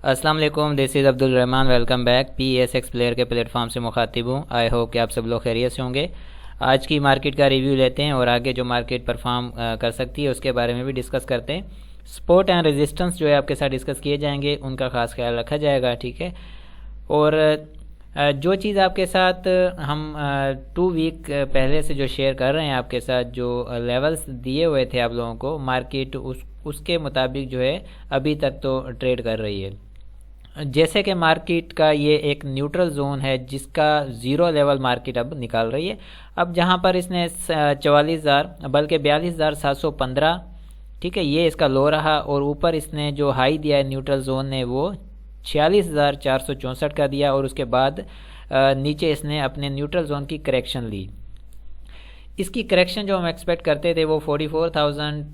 अस्सलाम वालेकुम, this is Abdul Rahman. Welcome back. PSX player के प्लेटफॉर्म से मुखातिब हूँ। आई होप कि आप सब लोग खैरियत से होंगे। आज की मार्केट का रिव्यू लेते हैं और आगे जो मार्केट परफॉर्म कर सकती है उसके बारे में भी डिस्कस करते हैं। सपोर्ट एंड रेजिस्टेंस जो है आपके साथ डिस्कस किए जाएंगे, उनका ख़ास ख्याल रखा जाएगा, ठीक है। और जो चीज़ आपके साथ हम 2 वीक पहले से जो शेयर कर रहे हैं आपके साथ, जो लेवल्स दिए हुए थे आप लोगों को, मार्केट उसके मुताबिक जो है अभी तक तो ट्रेड कर रही है। जैसे कि मार्केट का ये एक न्यूट्रल जोन है जिसका ज़ीरो लेवल मार्केट अब निकाल रही है। अब जहाँ पर इसने 44,000 बल्कि 42,715, ठीक है, ये इसका लो रहा। और ऊपर इसने जो हाई दिया है न्यूट्रल जोन ने वो 46,464 का दिया। और उसके बाद नीचे इसने अपने न्यूट्रल जोन की करेक्शन ली। इसकी करेक्शन जो हम एक्सपेक्ट करते थे वो 44,000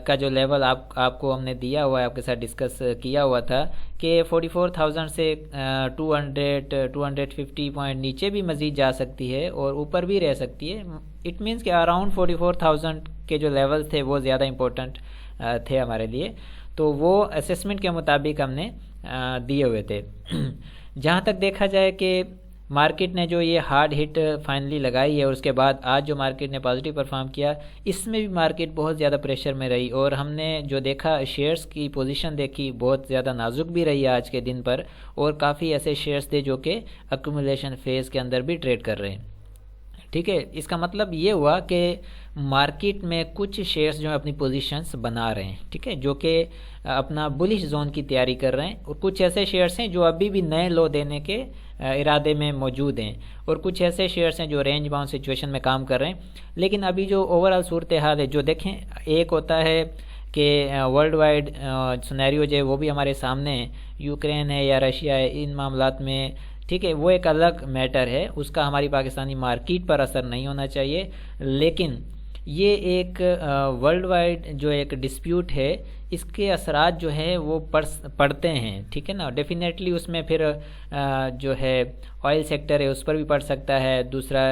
का जो लेवल आपको हमने दिया हुआ है, आपके साथ डिस्कस किया हुआ था कि 44,000 से 250 पॉइंट नीचे भी मज़ीद जा सकती है और ऊपर भी रह सकती है। इट मीन्स कि अराउंड 44,000 के जो लेवल थे वो ज़्यादा इंपॉर्टेंट थे हमारे लिए, तो वो असेसमेंट के मुताबिक हमने दिए हुए थे। जहाँ तक देखा जाए कि मार्केट ने जो ये हार्ड हिट फाइनली लगाई है और उसके बाद आज जो मार्केट ने पॉजिटिव परफॉर्म किया, इसमें भी मार्केट बहुत ज़्यादा प्रेशर में रही। और हमने जो देखा, शेयर्स की पोजीशन देखी, बहुत ज़्यादा नाजुक भी रही आज के दिन पर। और काफ़ी ऐसे शेयर्स थे जो कि अक्यूमुलेशन फेज़ के अंदर भी ट्रेड कर रहे हैं, ठीक है। इसका मतलब ये हुआ कि मार्केट में कुछ शेयर्स जो है अपनी पोजीशंस बना रहे हैं, ठीक है, जो कि अपना बुलिश जोन की तैयारी कर रहे हैं। और कुछ ऐसे शेयर्स हैं जो अभी भी नए लो देने के इरादे में मौजूद हैं। और कुछ ऐसे शेयर्स हैं जो रेंज बाउंड सिचुएशन में काम कर रहे हैं। लेकिन अभी जो ओवरऑल सूरत हाल है, जो देखें, एक होता है कि वर्ल्ड वाइड सिनेरियो जो है वो भी हमारे सामने है, यूक्रेन है या रशिया है, इन मामलात में, ठीक है, वो एक अलग मैटर है, उसका हमारी पाकिस्तानी मार्केट पर असर नहीं होना चाहिए। लेकिन ये एक वर्ल्ड वाइड जो एक डिस्प्यूट है, इसके असरात जो है वो पड़ते हैं, ठीक है ना। डेफिनेटली उसमें फिर जो है ऑयल सेक्टर है उस पर भी पड़ सकता है। दूसरा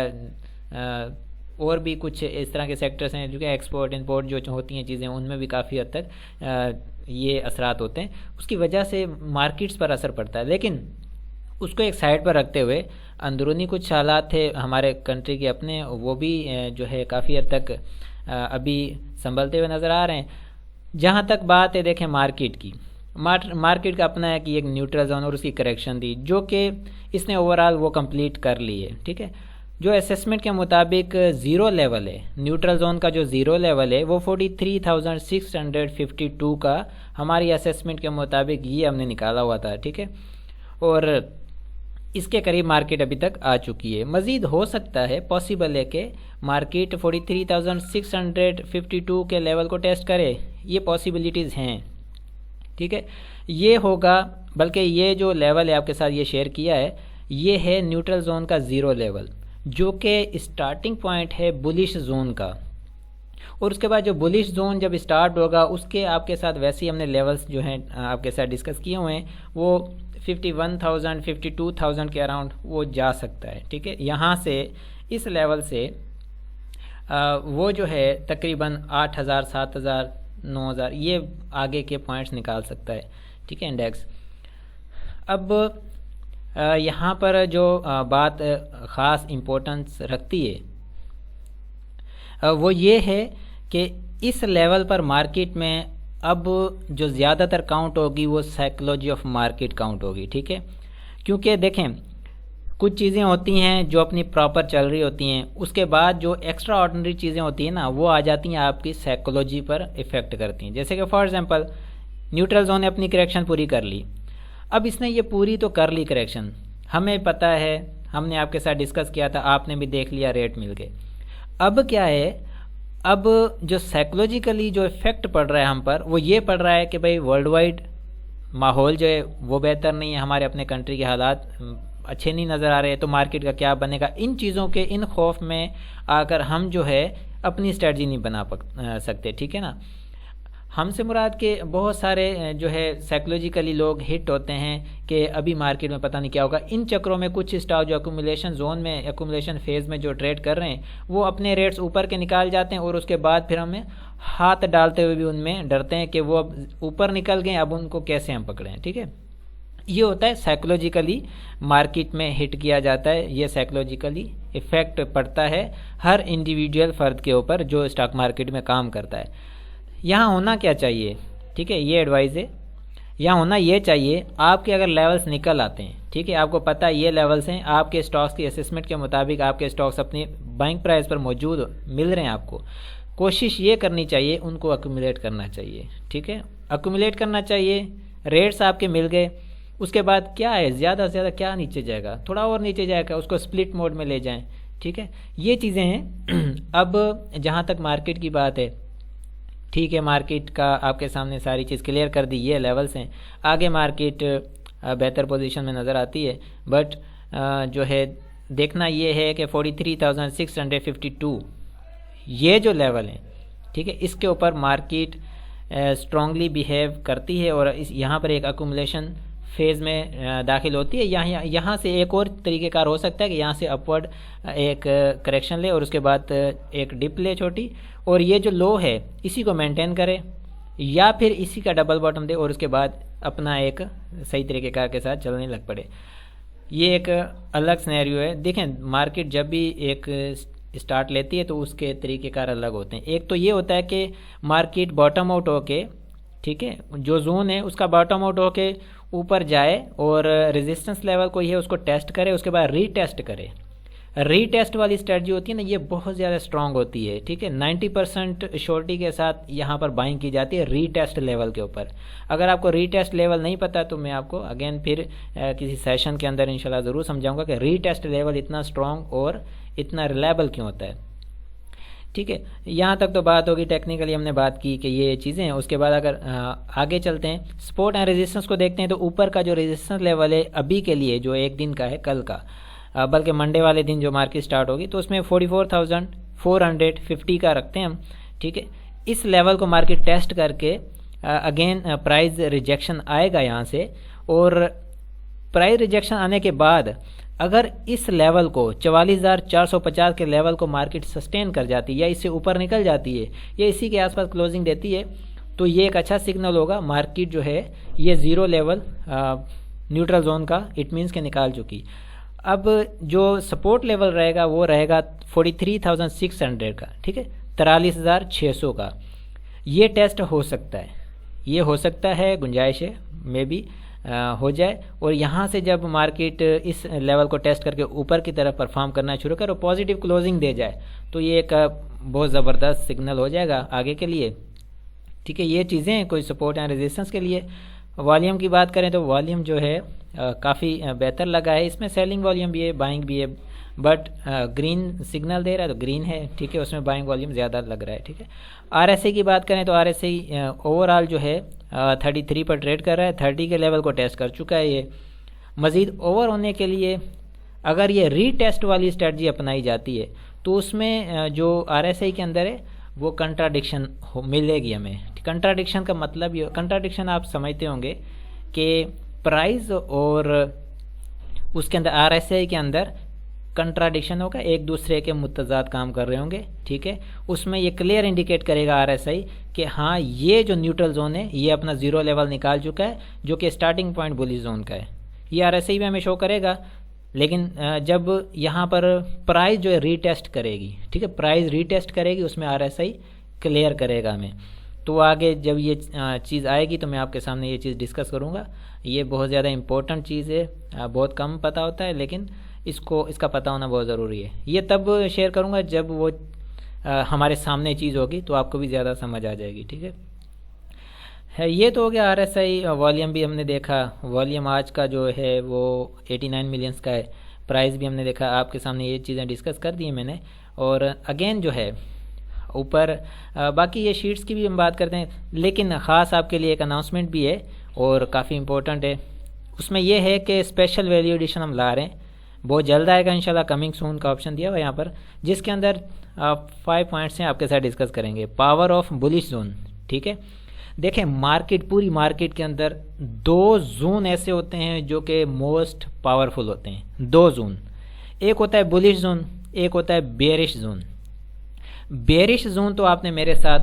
और भी कुछ इस तरह के सेक्टर्स हैं जो कि एक्सपोर्ट इंपोर्ट जो होती हैं चीज़ें, उनमें भी काफ़ी हद तक ये असरात होते हैं। उसकी वजह से मार्केट्स पर असर पड़ता है। लेकिन उसको एक साइड पर रखते हुए अंदरूनी कुछ हालात थे हमारे कंट्री के अपने, वो भी जो है काफ़ी हद तक अभी संभलते हुए नज़र आ रहे हैं। जहाँ तक बात है, देखें, मार्केट की, मार्केट का अपना है कि एक न्यूट्रल जोन और उसकी करेक्शन दी, जो कि इसने ओवरऑल वो कंप्लीट कर ली है, ठीक है। जो असेसमेंट के मुताबिक ज़ीरो लेवल है, न्यूट्रल जोन का जो ज़ीरो लेवल है वो 43,652 का हमारी असेसमेंट के मुताबिक ये हमने निकाला हुआ था, ठीक है। और इसके करीब मार्केट अभी तक आ चुकी है। मज़ीद हो सकता है, पॉसिबल है कि मार्केट 43,652 के लेवल को टेस्ट करे, ये पॉसिबिलिटीज़ हैं, ठीक है। ये होगा, बल्कि ये जो लेवल है आपके साथ ये शेयर किया है, ये है न्यूट्रल जोन का ज़ीरो लेवल, जो कि स्टार्टिंग पॉइंट है बुलिश जोन का। और उसके बाद जो बुलिश जोन जब स्टार्ट होगा, उसके आपके साथ वैसे ही हमने लेवल्स जो हैं आपके साथ डिस्कस किए हुए हैं, वो 51,000 52,000 के अराउंड वो जा सकता है, ठीक है। यहाँ से इस लेवल से वो जो है तकरीबन 8,000 7,000 9,000 ये आगे के पॉइंट्स निकाल सकता है, ठीक है, इंडेक्स। अब यहाँ पर जो बात ख़ास इम्पोर्टेंस रखती है वो ये है कि इस लेवल पर मार्केट में अब जो ज़्यादातर काउंट होगी वो साइकोलॉजी ऑफ मार्केट काउंट होगी, ठीक है। क्योंकि देखें, कुछ चीज़ें होती हैं जो अपनी प्रॉपर चल रही होती हैं, उसके बाद जो एक्स्ट्रा ऑर्डिनरी चीज़ें होती हैं ना, वो आ जाती हैं, आपकी साइकोलॉजी पर इफ़ेक्ट करती हैं। जैसे कि फॉर एग्जांपल न्यूट्रल जोन ने अपनी करेक्शन पूरी कर ली। अब इसने ये पूरी तो कर ली करेक्शन, हमें पता है, हमने आपके साथ डिस्कस किया था, आपने भी देख लिया, रेट मिल गए। अब क्या है, अब जो साइकोलॉजिकली जो इफ़ेक्ट पड़ रहा है हम पर, वो ये पड़ रहा है कि भाई वर्ल्ड वाइड माहौल जो है वो बेहतर नहीं है, हमारे अपने कंट्री के हालात अच्छे नहीं नज़र आ रहे हैं, तो मार्केट का क्या बनेगा। इन चीज़ों के, इन खौफ में आकर हम जो है अपनी स्ट्रेटजी नहीं बना सकते, ठीक है ना। हमसे मुराद के बहुत सारे जो है साइकोलॉजिकली लोग हिट होते हैं कि अभी मार्केट में पता नहीं क्या होगा। इन चक्रों में कुछ स्टॉक जो अक्यूमुलेशन जोन में, अक्यूमुलेशन फेज़ में जो ट्रेड कर रहे हैं, वो अपने रेट्स ऊपर के निकाल जाते हैं और उसके बाद फिर हमें हाथ डालते हुए भी उनमें डरते हैं कि वो अब ऊपर निकल गए, अब उनको कैसे हम पकड़ें, ठीक है। ये होता है साइकोलॉजिकली मार्केट में हिट किया जाता है, ये साइकोलॉजिकली इफ़ेक्ट पड़ता है हर इंडिविजुअल फ़र्द के ऊपर जो स्टॉक मार्केट में काम करता है। यहाँ होना क्या चाहिए, ठीक है, ये एडवाइस है। यहाँ होना ये चाहिए, आपके अगर लेवल्स निकल आते हैं, ठीक है, आपको पता है ये लेवल्स हैं, आपके स्टॉक्स की असेसमेंट के मुताबिक आपके स्टॉक्स अपनी बाइंग प्राइस पर मौजूद मिल रहे हैं, आपको कोशिश ये करनी चाहिए उनको अक्यूमुलेट करना चाहिए, ठीक है, अक्यूमुलेट करना चाहिए। रेट्स आपके मिल गए, उसके बाद क्या है, ज़्यादा से ज़्यादा क्या नीचे जाएगा, थोड़ा और नीचे जाएगा, उसको स्प्लिट मोड में ले जाएं, ठीक है, ये चीज़ें हैं। अब जहाँ तक मार्केट की बात है, ठीक है, मार्केट का आपके सामने सारी चीज़ क्लियर कर दी, ये लेवल्स हैं, आगे मार्केट बेहतर पोजीशन में नज़र आती है, बट जो है देखना ये है कि 43,652 ये जो लेवल है, ठीक है, इसके ऊपर मार्केट स्ट्रांगली बिहेव करती है और इस यहाँ पर एक अक्यूमुलेशन फेज़ में दाखिल होती है। यहाँ से एक और तरीक़ेकार हो सकता है कि यहाँ से अपवर्ड एक करेक्शन ले और उसके बाद एक डिप ले छोटी, और ये जो लो है इसी को मेंटेन करे, या फिर इसी का डबल बॉटम दे और उसके बाद अपना एक सही तरीक़ेकार के साथ चलने लग पड़े। ये एक अलग सिनेरियो है। देखें, मार्केट जब भी एक स्टार्ट लेती है तो उसके तरीक़ेकार अलग होते हैं। एक तो ये होता है कि मार्केट बॉटम आउट होके, ठीक है, जो जोन है उसका बॉटम आउट होके ऊपर जाए और रेजिस्टेंस लेवल कोई है उसको टेस्ट करे, उसके बाद रीटेस्ट करे। रीटेस्ट वाली स्ट्रेटजी होती है ना, ये बहुत ज़्यादा स्ट्रांग होती है, ठीक है, 90% श्योरिटी के साथ यहाँ पर बाइंग की जाती है रीटेस्ट लेवल के ऊपर। अगर आपको रीटेस्ट लेवल नहीं पता तो मैं आपको अगेन फिर किसी सेशन के अंदर इंशाल्लाह ज़रूर समझाऊंगा कि रीटेस्ट लेवल इतना स्ट्रांग और इतना रिलायबल क्यों होता है, ठीक है। यहाँ तक तो बात होगी, टेक्निकली हमने बात की कि ये चीज़ें हैं। उसके बाद अगर आगे चलते हैं, सपोर्ट एंड रेजिस्टेंस को देखते हैं, तो ऊपर का जो रेजिस्टेंस लेवल है अभी के लिए जो एक दिन का है, कल का, बल्कि मंडे वाले दिन जो मार्केट स्टार्ट होगी, तो उसमें 44,450 का रखते हैं हम, ठीक है। इस लेवल को मार्केट टेस्ट करके अगेन प्राइस रिजेक्शन आएगा यहाँ से, और प्राइस रिजेक्शन आने के बाद अगर इस लेवल को 44,450 के लेवल को मार्केट सस्टेन कर जाती है या इससे ऊपर निकल जाती है या इसी के आसपास क्लोजिंग देती है, तो ये एक अच्छा सिग्नल होगा। मार्केट जो है ये ज़ीरो लेवल न्यूट्रल जोन का इट मीन्स के निकाल चुकी। अब जो सपोर्ट लेवल रहेगा वो रहेगा 43,600 का, ठीक है, 43,600 का। ये टेस्ट हो सकता है, ये हो सकता है, गुंजाइश है मे बी हो जाए, और यहाँ से जब मार्केट इस लेवल को टेस्ट करके ऊपर की तरफ परफॉर्म करना शुरू करे और पॉजिटिव क्लोजिंग दे जाए, तो ये एक बहुत ज़बरदस्त सिग्नल हो जाएगा आगे के लिए, ठीक है। ये चीज़ें हैं कोई सपोर्ट एंड रेजिस्टेंस के लिए। वॉल्यूम की बात करें तो वॉल्यूम जो है काफ़ी बेहतर लगा है, इसमें सेलिंग वॉल्यूम भी है, बाइंग भी है, बट ग्रीन सिग्नल दे रहा है तो ग्रीन है, ठीक है, उसमें बाइंग वॉल्यूम ज़्यादा लग रहा है, ठीक है। आरएसआई की बात करें तो आरएसआई ओवरऑल जो है 33 पर ट्रेड कर रहा है, 30 के लेवल को टेस्ट कर चुका है। ये मज़ीद ओवर होने के लिए अगर ये रीटेस्ट वाली स्ट्रेटजी अपनाई जाती है तो उसमें जो आरएसआई के अंदर है वो कंट्राडिक्शन मिलेगी हमें। कंट्राडिक्शन का मतलब ये, कंट्राडिक्शन आप समझते होंगे कि प्राइस और उसके अंदर आरएसआई के अंदर कंट्राडिक्शन होगा, एक दूसरे के मुतजाद काम कर रहे होंगे, ठीक है। उसमें ये क्लियर इंडिकेट करेगा आरएसआई कि हाँ ये जो न्यूट्रल जोन है ये अपना ज़ीरो लेवल निकाल चुका है जो कि स्टार्टिंग पॉइंट बुलिश जोन का है, ये आरएसआई में हमें शो करेगा। लेकिन जब यहाँ पर प्राइस जो है रीटेस्ट करेगी, ठीक है, प्राइस रीटेस्ट करेगी, उसमें आरएसआई क्लियर करेगा हमें। तो आगे जब ये चीज़ आएगी तो मैं आपके सामने ये चीज़ डिस्कस करूँगा। ये बहुत ज़्यादा इम्पोर्टेंट चीज़ है, बहुत कम पता होता है, लेकिन इसका पता होना बहुत ज़रूरी है। ये तब शेयर करूँगा जब वो हमारे सामने चीज़ होगी तो आपको भी ज़्यादा समझ आ जाएगी, ठीक है। ये तो हो गया आरएसआई। वॉल्यूम भी हमने देखा, वॉल्यूम आज का जो है वो 89 मिलियंस का है। प्राइस भी हमने देखा, आपके सामने ये चीज़ें डिस्कस कर दी हैं मैंने। और अगेन जो है ऊपर बाकी ये शीट्स की भी हम बात करते हैं, लेकिन ख़ास आपके लिए एक अनाउंसमेंट भी है और काफ़ी इम्पोर्टेंट है। उसमें यह है कि स्पेशल वैल्यू एडिशन हम ला रहे हैं, बहुत जल्द आएगा इंशाल्लाह, कमिंग सून का ऑप्शन दिया हुआ है यहाँ पर, जिसके अंदर 5 पॉइंट्स हैं आपके साथ डिस्कस करेंगे। पावर ऑफ बुलिश जोन, ठीक है। देखें मार्केट, पूरी मार्केट के अंदर 2 जोन ऐसे होते हैं जो कि मोस्ट पावरफुल होते हैं। 2 जोन, एक होता है बुलिश जोन, एक होता है बेरिश जोन। बेरिश जोन तो आपने मेरे साथ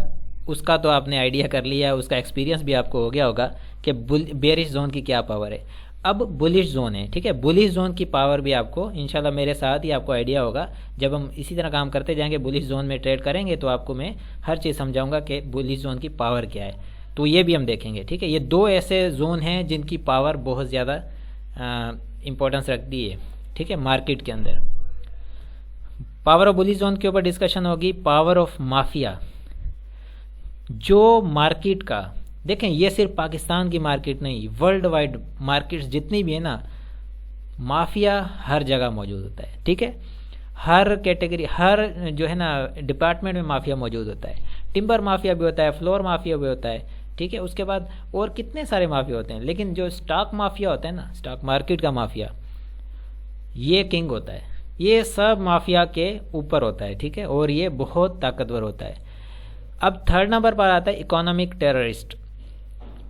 उसका तो आपने आइडिया कर लिया है, उसका एक्सपीरियंस भी आपको हो गया होगा कि बेरिश जोन की क्या पावर है। अब बुलिश जोन है, ठीक है। बुलिश जोन की पावर भी आपको इंशाल्लाह मेरे साथ ही आपको आइडिया होगा। जब हम इसी तरह काम करते जाएंगे, बुलिश जोन में ट्रेड करेंगे, तो आपको मैं हर चीज़ समझाऊंगा कि बुलिश जोन की पावर क्या है। तो ये भी हम देखेंगे, ठीक है। ये दो ऐसे जोन हैं जिनकी पावर बहुत ज़्यादा इम्पोर्टेंस रखती है, ठीक है, मार्केट के अंदर। पावर ऑफ बुलिश जोन के ऊपर डिस्कशन होगी। पावर ऑफ माफिया, जो मार्केट का, देखें ये सिर्फ पाकिस्तान की मार्केट नहीं, वर्ल्ड वाइड मार्केट्स जितनी भी है ना, माफिया हर जगह मौजूद होता है, ठीक है। हर कैटेगरी, हर जो है ना डिपार्टमेंट में माफिया मौजूद होता है। टिम्बर माफिया भी होता है, फ्लोर माफिया भी होता है, ठीक है। उसके बाद और कितने सारे माफिया होते हैं। लेकिन जो स्टॉक माफिया होता है ना, स्टॉक मार्केट का माफिया, ये किंग होता है। ये सब माफिया के ऊपर होता है, ठीक है, और ये बहुत ताकतवर होता है। अब थर्ड नंबर पर आता है इकोनॉमिक टेररिस्ट।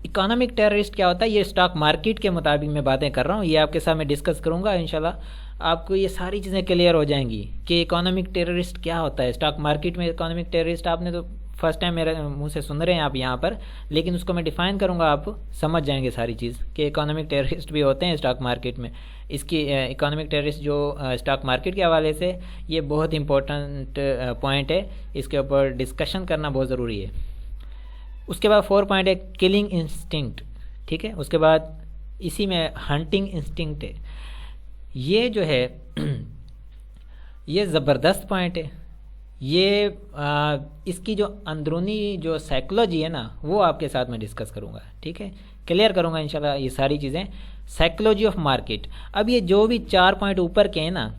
इकोनॉमिक टेररिस्ट क्या होता है? ये स्टॉक मार्केट के मुताबिक मैं बातें कर रहा हूँ, ये आपके साथ मैं डिस्कस करूँगा। इंशाल्लाह आपको ये सारी चीज़ें क्लियर हो जाएंगी कि इकोनॉमिक टेररिस्ट क्या होता है। स्टॉक मार्केट में इकोनॉमिक टेररिस्ट आपने तो फर्स्ट टाइम मेरे मुंह से सुन रहे हैं आप यहाँ पर, लेकिन उसको मैं डिफ़ाइन करूँगा, आप समझ जाएंगे सारी चीज़ कि इकोनॉमिक टेररिस्ट भी होते हैं स्टॉक मार्केट में। इसकी इकोनॉमिक टेररिस्ट जो स्टॉक मार्केट के हवाले से, ये बहुत इंपॉर्टेंट पॉइंट है, इसके ऊपर डिस्कशन करना बहुत ज़रूरी है। उसके बाद 4 पॉइंट है किलिंग इंस्टिंक्ट, ठीक है। उसके बाद इसी में हंटिंग इंस्टिंक्ट है। ये जो है ये ज़बरदस्त पॉइंट है। ये इसकी जो अंदरूनी जो साइकोलॉजी है ना, वो आपके साथ मैं डिस्कस करूँगा, ठीक है, क्लियर करूँगा इंशाल्लाह ये सारी चीज़ें। Psychology of market. अब ये जो भी 4 पॉइंट ऊपर के हैं ना,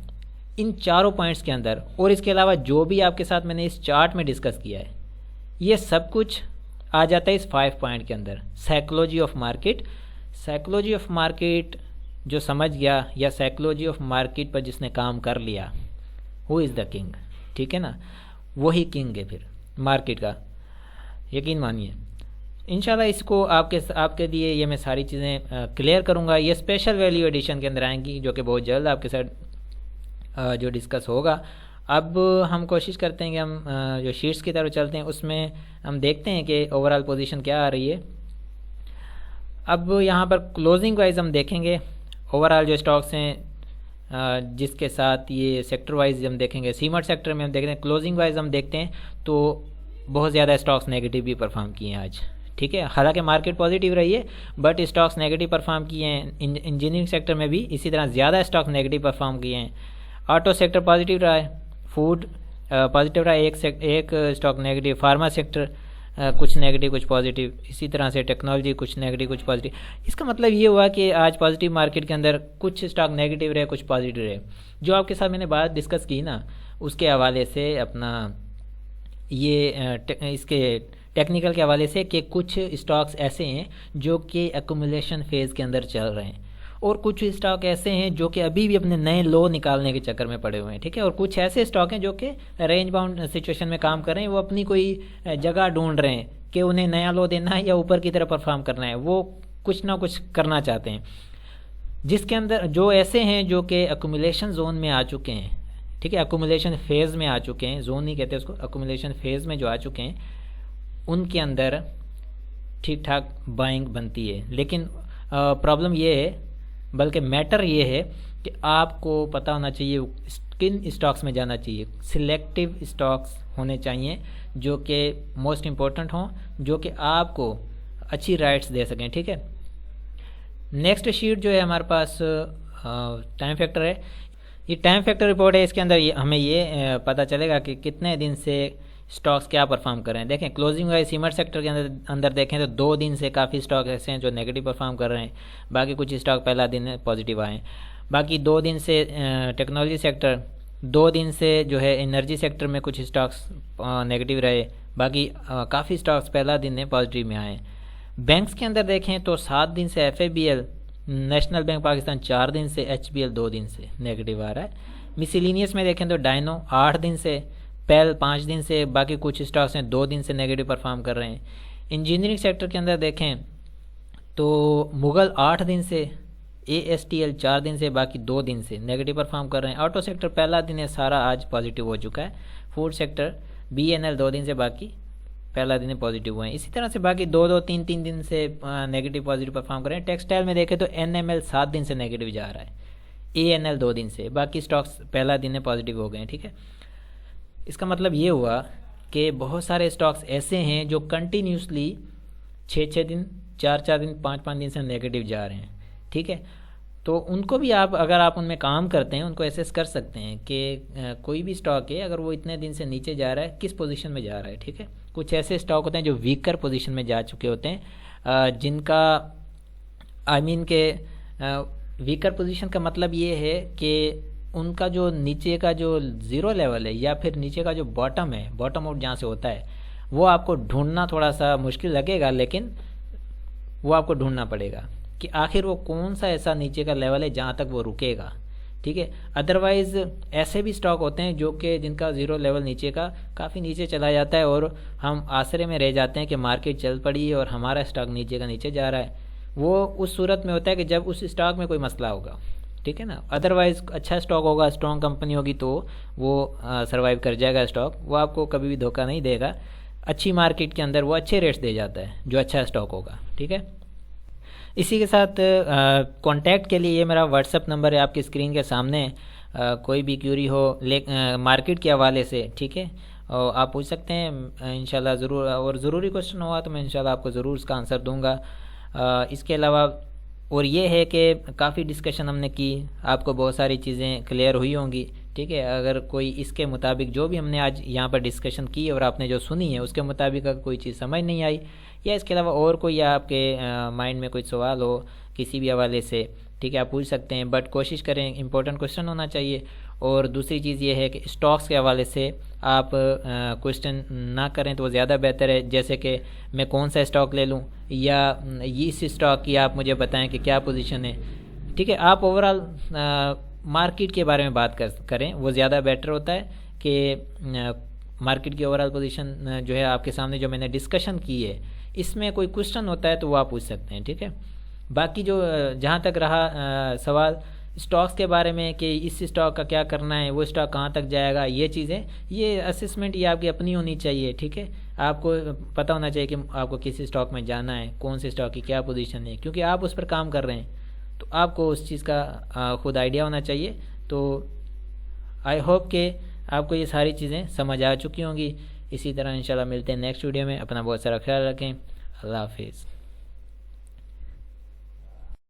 इन चारों पॉइंट्स के अंदर और इसके अलावा जो भी आपके साथ मैंने इस चार्ट में डिस्कस किया है, ये सब कुछ आ जाता है इस 5 पॉइंट के अंदर। Psychology of market. Psychology of market जो समझ गया, या साइकोलॉजी ऑफ मार्केट पर जिसने काम कर लिया, हु इज़ द किंग, ठीक है ना, वही किंग है फिर मार्केट का, यकीन मानिए। इंशाल्लाह इसको आपके लिए ये मैं सारी चीज़ें क्लियर करूँगा। ये स्पेशल वैल्यू एडिशन के अंदर आएंगी, जो कि बहुत जल्द आपके साथ जो डिस्कस होगा। अब हम कोशिश करते हैं कि हम जो शीट्स की तरफ चलते हैं, उसमें हम देखते हैं कि ओवरऑल पोजीशन क्या आ रही है। अब यहाँ पर क्लोजिंग वाइज हम देखेंगे ओवरऑल जो स्टॉक्स हैं जिसके साथ ये सेक्टर वाइज हम देखेंगे। सीमेंट सेक्टर में हम देखते हैं, क्लोजिंग वाइज हम देखते हैं तो बहुत ज़्यादा स्टॉक्स नेगेटिव भी परफॉर्म किए हैं आज, ठीक है। हालांकि मार्केट पॉजिटिव रही है, बट स्टॉक्स नेगेटिव परफॉर्म किए हैं। इंजीनियरिंग सेक्टर में भी इसी तरह ज़्यादा स्टॉक्स नेगेटिव परफॉर्म किए हैं। ऑटो सेक्टर पॉजिटिव रहा है, फूड पॉजिटिव रहा है, एक स्टॉक नेगेटिव। फार्मा सेक्टर कुछ नेगेटिव कुछ पॉजिटिव, इसी तरह से टेक्नोलॉजी कुछ नेगेटिव कुछ पॉजिटिव। इसका मतलब ये हुआ कि आज पॉजिटिव मार्केट के अंदर कुछ स्टॉक नेगेटिव रहे, कुछ पॉजिटिव रहे। जो आपके साथ मैंने बात डिस्कस की ना, उसके हवाले से अपना ये इसके टेक्निकल के हवाले से कि कुछ स्टॉक्स ऐसे हैं जो कि एक्यूमुलेशन फेज़ के अंदर चल रहे हैं, और कुछ स्टॉक ऐसे हैं जो कि अभी भी अपने नए लो निकालने के चक्कर में पड़े हुए हैं, ठीक है। और कुछ ऐसे स्टॉक हैं जो कि रेंज बाउंड सिचुएशन में काम कर रहे हैं, वो अपनी कोई जगह ढूंढ रहे हैं कि उन्हें नया लो देना है या ऊपर की तरफ परफॉर्म करना है, वो कुछ ना कुछ करना चाहते हैं। जिसके अंदर जो ऐसे हैं जो कि एक्यूमुलेशन जोन में आ चुके हैं, ठीक है, एक्यूमुलेशन फेज़ में आ चुके हैं, जोन नहीं कहते उसको, एक्यूमुलेशन फेज़ में जो आ चुके हैं, उनके अंदर ठीक ठाक बाइंग बनती है। लेकिन प्रॉब्लम ये है, बल्कि मैटर ये है कि आपको पता होना चाहिए किन स्टॉक्स में जाना चाहिए। सिलेक्टिव स्टॉक्स होने चाहिए जो कि मोस्ट इम्पोर्टेंट हों, जो कि आपको अच्छी राइट्स दे सकें, ठीक है। नेक्स्ट शीट जो है हमारे पास टाइम फैक्टर है। ये टाइम फैक्टर रिपोर्ट है, इसके अंदर हमें ये पता चलेगा कि कितने दिन से स्टॉक्स क्या परफॉर्म कर रहे हैं। देखें क्लोजिंग वाइज सीमेंट सेक्टर के अंदर देखें तो 2 दिन से काफ़ी स्टॉक ऐसे हैं जो नेगेटिव परफॉर्म कर रहे हैं, बाकी कुछ स्टॉक पहला दिन पॉजिटिव आए हैं। बाकी 2 दिन से टेक्नोलॉजी सेक्टर, 2 दिन से जो है एनर्जी सेक्टर में कुछ स्टॉक्स नेगेटिव रहे, बाकी काफ़ी स्टॉक्स पहला दिन पॉजिटिव में आए। बैंक्स के अंदर देखें तो 7 दिन से FABL, नेशनल बैंक पाकिस्तान 4 दिन से, HBL 2 दिन से नेगेटिव आ रहा है। मिसलिनियस में देखें तो डायनो 8 दिन से, पेल 5 दिन से, बाकी कुछ स्टॉक्स हैं 2 दिन से नेगेटिव परफॉर्म कर रहे हैं। इंजीनियरिंग सेक्टर के अंदर देखें तो मुगल 8 दिन से, ASTL 4 दिन से, बाकी 2 दिन से नेगेटिव परफॉर्म कर रहे हैं। ऑटो सेक्टर पहला दिन है, सारा आज पॉजिटिव हो चुका है। फूड सेक्टर BNL 2 दिन से, बाकी पहला दिन पॉजिटिव हुए हैं। इसी तरह से बाकी 2-3 दिन से नेगेटिव पॉजिटिव परफॉर्म कर रहे हैं। टेक्सटाइल में देखें तो NML 7 दिन से नेगेटिव जा रहा है, ANL 2 दिन से, बाकी स्टॉक्स पहला दिन में पॉजिटिव हो गए हैं। ठीक है, इसका मतलब ये हुआ कि बहुत सारे स्टॉक्स ऐसे हैं जो कंटिन्यूसली 6-6 दिन, 4-4 दिन, 5-5 दिन से नेगेटिव जा रहे हैं। ठीक है, तो उनको भी आप, अगर आप उनमें काम करते हैं, उनको एसेस कर सकते हैं कि कोई भी स्टॉक है अगर वो इतने दिन से नीचे जा रहा है, किस पोजीशन में जा रहा है। ठीक है, कुछ ऐसे स्टॉक होते हैं जो वीकर पोजीशन में जा चुके होते हैं, जिनका के वीकर पोजीशन का मतलब ये है कि उनका जो नीचे का जो ज़ीरो लेवल है या फिर नीचे का जो बॉटम है, बॉटम आउट जहाँ से होता है, वो आपको ढूंढना थोड़ा सा मुश्किल लगेगा, लेकिन वो आपको ढूंढना पड़ेगा कि आखिर वो कौन सा ऐसा नीचे का लेवल है जहाँ तक वो रुकेगा। ठीक है, अदरवाइज़ ऐसे भी स्टॉक होते हैं जो कि जिनका ज़ीरो लेवल नीचे का काफ़ी नीचे चला जाता है और हम आसरे में रह जाते हैं कि मार्केट चल पड़ी है और हमारा स्टॉक नीचे का नीचे जा रहा है। वो उस सूरत में होता है कि जब उस स्टॉक में कोई मसला होगा। ठीक है ना, अदरवाइज़ अच्छा स्टॉक होगा, स्ट्रॉन्ग कंपनी होगी तो वो सर्वाइव कर जाएगा स्टॉक, वो आपको कभी भी धोखा नहीं देगा। अच्छी मार्केट के अंदर वो अच्छे रेट्स दे जाता है जो अच्छा स्टॉक होगा। ठीक है, इसी के साथ कांटेक्ट के लिए ये मेरा व्हाट्सअप नंबर है आपकी स्क्रीन के सामने। कोई भी क्यूरी हो मार्केट के हवाले से, ठीक है, और आप पूछ सकते हैं इंशाल्लाह ज़रूर, और ज़रूरी क्वेश्चन हुआ तो मैं इंशाल्लाह आपको ज़रूर उसका आंसर दूंगा। इसके अलावा और ये है कि काफ़ी डिस्कशन हमने की, आपको बहुत सारी चीज़ें क्लियर हुई होंगी। ठीक है, अगर कोई इसके मुताबिक जो भी हमने आज यहाँ पर डिस्कशन की और आपने जो सुनी है उसके मुताबिक अगर कोई चीज़ समझ नहीं आई या इसके अलावा और कोई आपके माइंड में कोई सवाल हो किसी भी हवाले से, ठीक है, आप पूछ सकते हैं, बट कोशिश करें इंपॉर्टेंट क्वेश्चन होना चाहिए। और दूसरी चीज़ ये है कि स्टॉक्स के हवाले से आप क्वेश्चन ना करें तो वो ज़्यादा बेहतर है, जैसे कि मैं कौन सा स्टॉक ले लूँ या इस स्टॉक की आप मुझे बताएं कि क्या पोजीशन है। ठीक है, आप ओवरऑल मार्केट के बारे में बात करें, वो ज़्यादा बेटर होता है कि मार्केट की ओवरऑल पोजीशन जो है आपके सामने जो मैंने डिस्कशन की है इसमें कोई क्वेश्चन होता है तो वो आप पूछ सकते हैं। ठीक है, बाकी जो जहाँ तक रहा सवाल स्टॉक्स के बारे में कि इस स्टॉक का क्या करना है, वो स्टॉक कहाँ तक जाएगा, ये चीज़ें, ये असेसमेंट ये आपकी अपनी होनी चाहिए। ठीक है, आपको पता होना चाहिए कि आपको किस स्टॉक में जाना है, कौन से स्टॉक की क्या पोजीशन है, क्योंकि आप उस पर काम कर रहे हैं तो आपको उस चीज़ का खुद आइडिया होना चाहिए। तो आई होप कि आपको ये सारी चीज़ें समझ आ चुकी होंगी। इसी तरह इंशाल्लाह मिलते हैं नेक्स्ट वीडियो में। अपना बहुत सारा ख्याल रखें। अल्लाह हाफिज़।